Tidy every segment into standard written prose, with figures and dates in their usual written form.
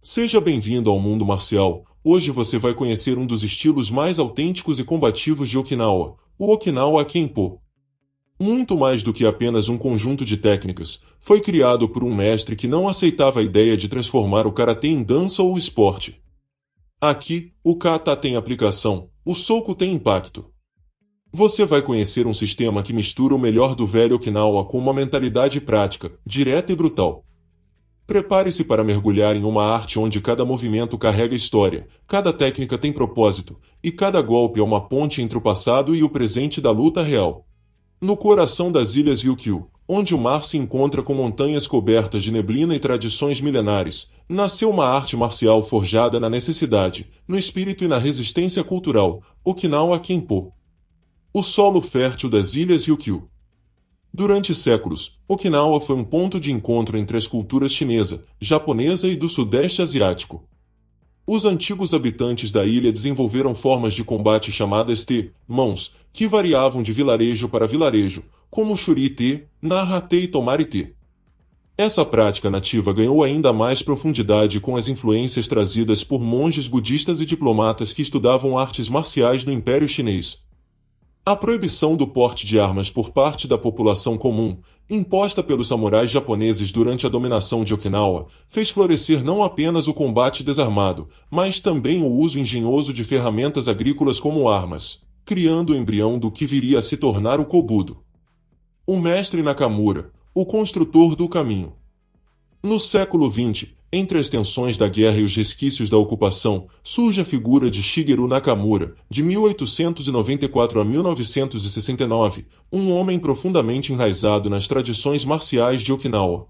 Seja bem-vindo ao mundo marcial. Hoje você vai conhecer um dos estilos mais autênticos e combativos de Okinawa, o Okinawa Kenpo. Muito mais do que apenas um conjunto de técnicas, foi criado por um mestre que não aceitava a ideia de transformar o karatê em dança ou esporte. Aqui, o kata tem aplicação, o soco tem impacto. Você vai conhecer um sistema que mistura o melhor do velho Okinawa com uma mentalidade prática, direta e brutal. Prepare-se para mergulhar em uma arte onde cada movimento carrega história, cada técnica tem propósito, e cada golpe é uma ponte entre o passado e o presente da luta real. No coração das ilhas Ryukyu, onde o mar se encontra com montanhas cobertas de neblina e tradições milenares, nasceu uma arte marcial forjada na necessidade, no espírito e na resistência cultural, Okinawa Kenpo. O solo fértil das ilhas Ryukyu. Durante séculos, Okinawa foi um ponto de encontro entre as culturas chinesa, japonesa e do sudeste asiático. Os antigos habitantes da ilha desenvolveram formas de combate chamadas mãos, que variavam de vilarejo para vilarejo, como Shuri-te, Narra-te e Tomari-te. Essa prática nativa ganhou ainda mais profundidade com as influências trazidas por monges budistas e diplomatas que estudavam artes marciais no Império Chinês. A proibição do porte de armas por parte da população comum, imposta pelos samurais japoneses durante a dominação de Okinawa, fez florescer não apenas o combate desarmado, mas também o uso engenhoso de ferramentas agrícolas como armas, criando o embrião do que viria a se tornar o kobudo. O mestre Nakamura, o construtor do caminho. No século XX, entre as tensões da guerra e os resquícios da ocupação, surge a figura de Shigeru Nakamura, de 1894 a 1969, um homem profundamente enraizado nas tradições marciais de Okinawa.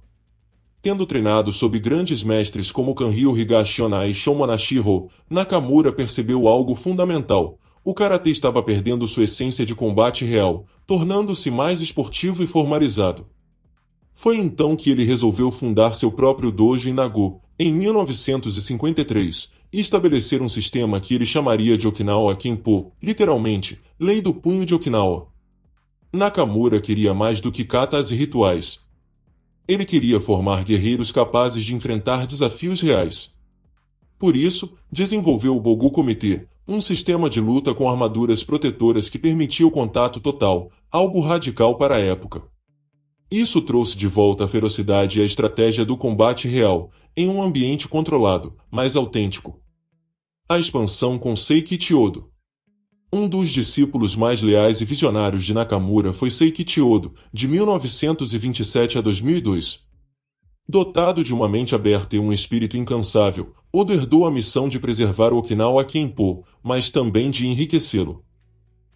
Tendo treinado sob grandes mestres como Kanryu Higashiyama e Shomonashi Ho, Nakamura percebeu algo fundamental: o karatê estava perdendo sua essência de combate real, tornando-se mais esportivo e formalizado. Foi então que ele resolveu fundar seu próprio dojo em Nagô, em 1953, e estabelecer um sistema que ele chamaria de Okinawa Kenpo, literalmente, Lei do Punho de Okinawa. Nakamura queria mais do que katas e rituais. Ele queria formar guerreiros capazes de enfrentar desafios reais. Por isso, desenvolveu o Bogu Komite, um sistema de luta com armaduras protetoras que permitia o contato total, algo radical para a época. Isso trouxe de volta a ferocidade e a estratégia do combate real, em um ambiente controlado, mais autêntico. A expansão com Seiki Chiodo. Um dos discípulos mais leais e visionários de Nakamura foi Seiki Chiodo, de 1927 a 2002. Dotado de uma mente aberta e um espírito incansável, Odo herdou a missão de preservar o Okinawa Kenpo, mas também de enriquecê-lo.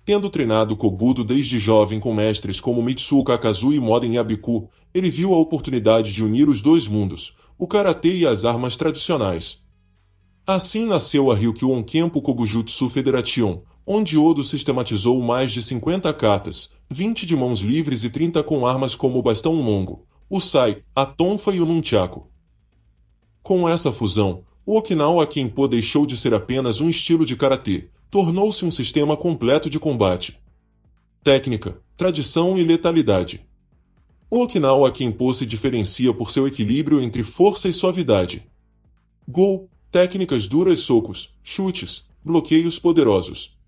Tendo treinado Kobudo desde jovem com mestres como Mitsuo Kakazu e Moden Yabiku, ele viu a oportunidade de unir os dois mundos, o karatê e as armas tradicionais. Assim nasceu a Ryukyuon Kenpo Kogujutsu Federation, onde Odo sistematizou mais de 50 katas, 20 de mãos livres e 30 com armas como o bastão longo, o sai, a tonfa e o nunchaku. Com essa fusão, o Okinawa Kenpo deixou de ser apenas um estilo de karatê, tornou-se um sistema completo de combate. Técnica, tradição e letalidade. O Okinawa Kenpo se diferencia por seu equilíbrio entre força e suavidade. Go, técnicas duras, socos, chutes, bloqueios poderosos.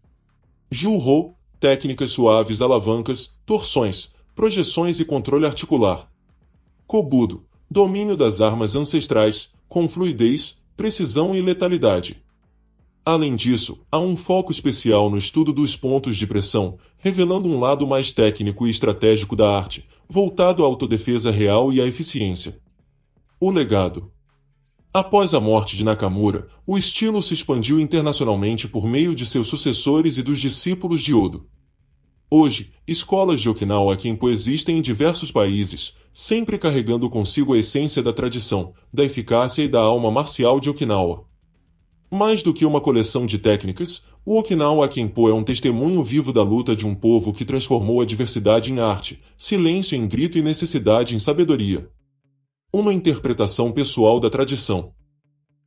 Ju-ho, técnicas suaves, alavancas, torções, projeções e controle articular. Kobudo, domínio das armas ancestrais, com fluidez, precisão e letalidade. Além disso, há um foco especial no estudo dos pontos de pressão, revelando um lado mais técnico e estratégico da arte, voltado à autodefesa real e à eficiência. O legado. Após a morte de Nakamura, o estilo se expandiu internacionalmente por meio de seus sucessores e dos discípulos de Odo. Hoje, escolas de Okinawa Kenpo existem em diversos países, sempre carregando consigo a essência da tradição, da eficácia e da alma marcial de Okinawa. Mais do que uma coleção de técnicas, o Okinawa Kenpo é um testemunho vivo da luta de um povo que transformou a diversidade em arte, silêncio em grito e necessidade em sabedoria. Uma interpretação pessoal da tradição.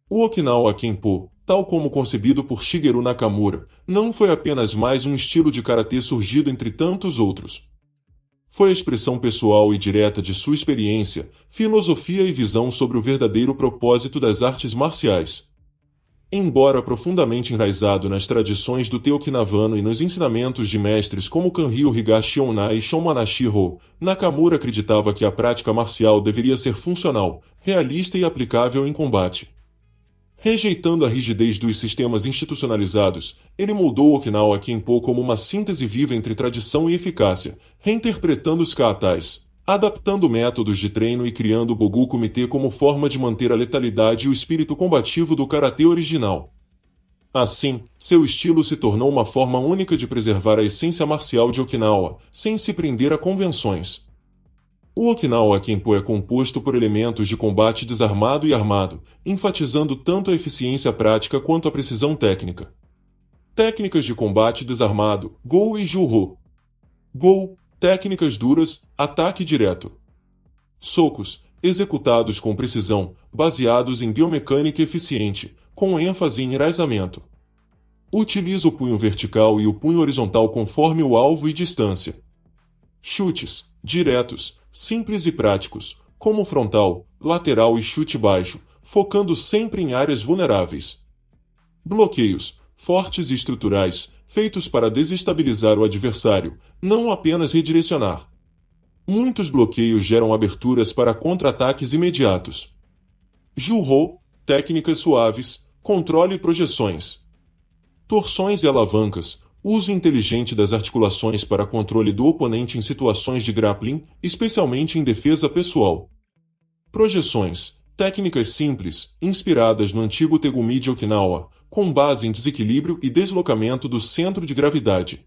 O Okinawa Kenpo, tal como concebido por Shigeru Nakamura, não foi apenas mais um estilo de karatê surgido entre tantos outros. Foi a expressão pessoal e direta de sua experiência, filosofia e visão sobre o verdadeiro propósito das artes marciais. Embora profundamente enraizado nas tradições do Teokinavano e nos ensinamentos de mestres como Kanryu Higashi Onna e Shomanashi Ho, Nakamura acreditava que a prática marcial deveria ser funcional, realista e aplicável em combate. Rejeitando a rigidez dos sistemas institucionalizados, ele moldou o Okinawa Kenpo como uma síntese viva entre tradição e eficácia, reinterpretando os katais, adaptando métodos de treino e criando o Bogu Kumite como forma de manter a letalidade e o espírito combativo do karatê original. Assim, seu estilo se tornou uma forma única de preservar a essência marcial de Okinawa, sem se prender a convenções. O Okinawa Kenpo é composto por elementos de combate desarmado e armado, enfatizando tanto a eficiência prática quanto a precisão técnica. Técnicas de combate desarmado, Go e Juho. Go, técnicas duras, ataque direto. Socos, executados com precisão, baseados em biomecânica eficiente, com ênfase em enraizamento. Utiliza o punho vertical e o punho horizontal conforme o alvo e distância. Chutes, diretos, simples e práticos, como frontal, lateral e chute baixo, focando sempre em áreas vulneráveis. Bloqueios, fortes e estruturais, feitos para desestabilizar o adversário, não apenas redirecionar. Muitos bloqueios geram aberturas para contra-ataques imediatos. Juho, técnicas suaves, controle e projeções. Torções e alavancas, uso inteligente das articulações para controle do oponente em situações de grappling, especialmente em defesa pessoal. Projeções, técnicas simples, inspiradas no antigo Tegumi de Okinawa, com base em desequilíbrio e deslocamento do centro de gravidade.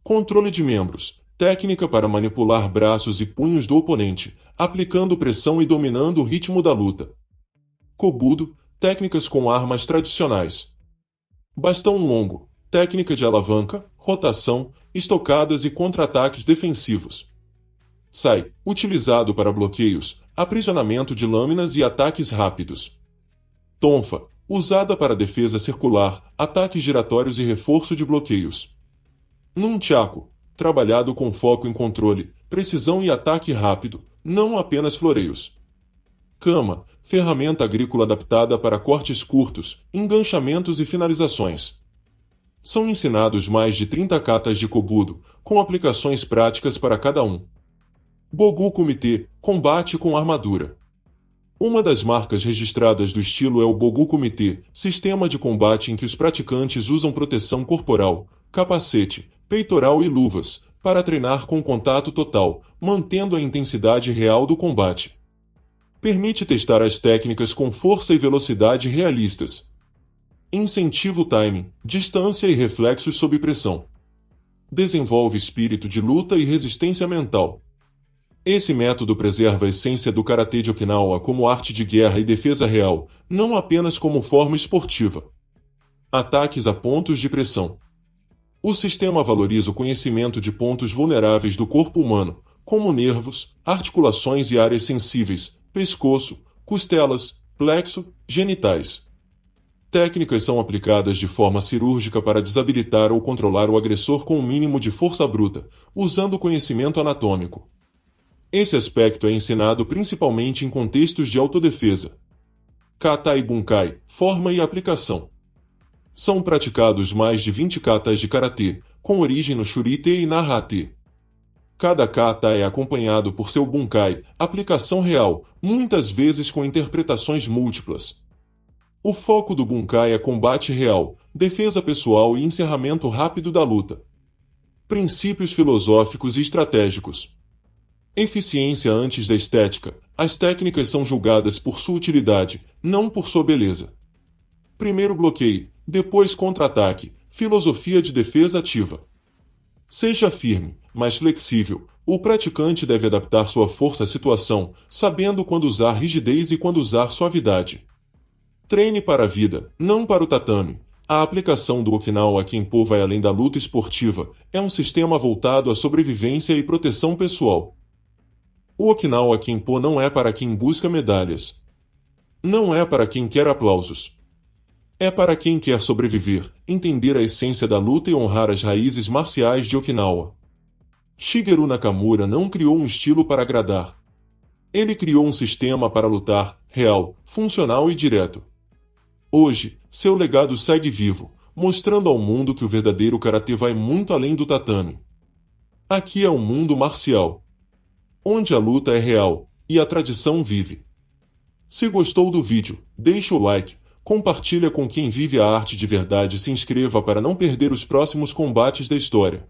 Controle de membros, técnica para manipular braços e punhos do oponente, aplicando pressão e dominando o ritmo da luta. Kobudo, técnicas com armas tradicionais. Bastão longo, técnica de alavanca, rotação, estocadas e contra-ataques defensivos. Sai, utilizado para bloqueios, aprisionamento de lâminas e ataques rápidos. Tonfa, usada para defesa circular, ataques giratórios e reforço de bloqueios. Nunchaku, trabalhado com foco em controle, precisão e ataque rápido, não apenas floreios. Kama, ferramenta agrícola adaptada para cortes curtos, enganchamentos e finalizações. São ensinados mais de 30 katas de Kobudo, com aplicações práticas para cada um. Bogu Kumite, combate com armadura. Uma das marcas registradas do estilo é o Bogu Kumite, sistema de combate em que os praticantes usam proteção corporal, capacete, peitoral e luvas, para treinar com contato total, mantendo a intensidade real do combate. Permite testar as técnicas com força e velocidade realistas. Incentiva o timing, distância e reflexos sob pressão. Desenvolve espírito de luta e resistência mental. Esse método preserva a essência do karatê de Okinawa como arte de guerra e defesa real, não apenas como forma esportiva. Ataques a pontos de pressão. O sistema valoriza o conhecimento de pontos vulneráveis do corpo humano, como nervos, articulações e áreas sensíveis, pescoço, costelas, plexo, genitais. Técnicas são aplicadas de forma cirúrgica para desabilitar ou controlar o agressor com o mínimo de força bruta, usando o conhecimento anatômico. Esse aspecto é ensinado principalmente em contextos de autodefesa. Kata e Bunkai, forma e aplicação. São praticados mais de 20 katas de karatê, com origem no shurite e narrate. Cada kata é acompanhado por seu bunkai, aplicação real, muitas vezes com interpretações múltiplas. O foco do bunkai é combate real, defesa pessoal e encerramento rápido da luta. Princípios filosóficos e estratégicos. Eficiência antes da estética. As técnicas são julgadas por sua utilidade, não por sua beleza. Primeiro bloqueio, depois contra-ataque. Filosofia de defesa ativa. Seja firme, mas flexível. O praticante deve adaptar sua força à situação, sabendo quando usar rigidez e quando usar suavidade. Treine para a vida, não para o tatame. A aplicação do Okinawa Kenpo vai além da luta esportiva, é um sistema voltado à sobrevivência e proteção pessoal. O Okinawa Kenpo não é para quem busca medalhas. Não é para quem quer aplausos. É para quem quer sobreviver, entender a essência da luta e honrar as raízes marciais de Okinawa. Shigeru Nakamura não criou um estilo para agradar. Ele criou um sistema para lutar, real, funcional e direto. Hoje, seu legado segue vivo, mostrando ao mundo que o verdadeiro karatê vai muito além do tatame. Aqui é um mundo marcial, onde a luta é real e a tradição vive. Se gostou do vídeo, deixa o like, compartilha com quem vive a arte de verdade e se inscreva para não perder os próximos combates da história.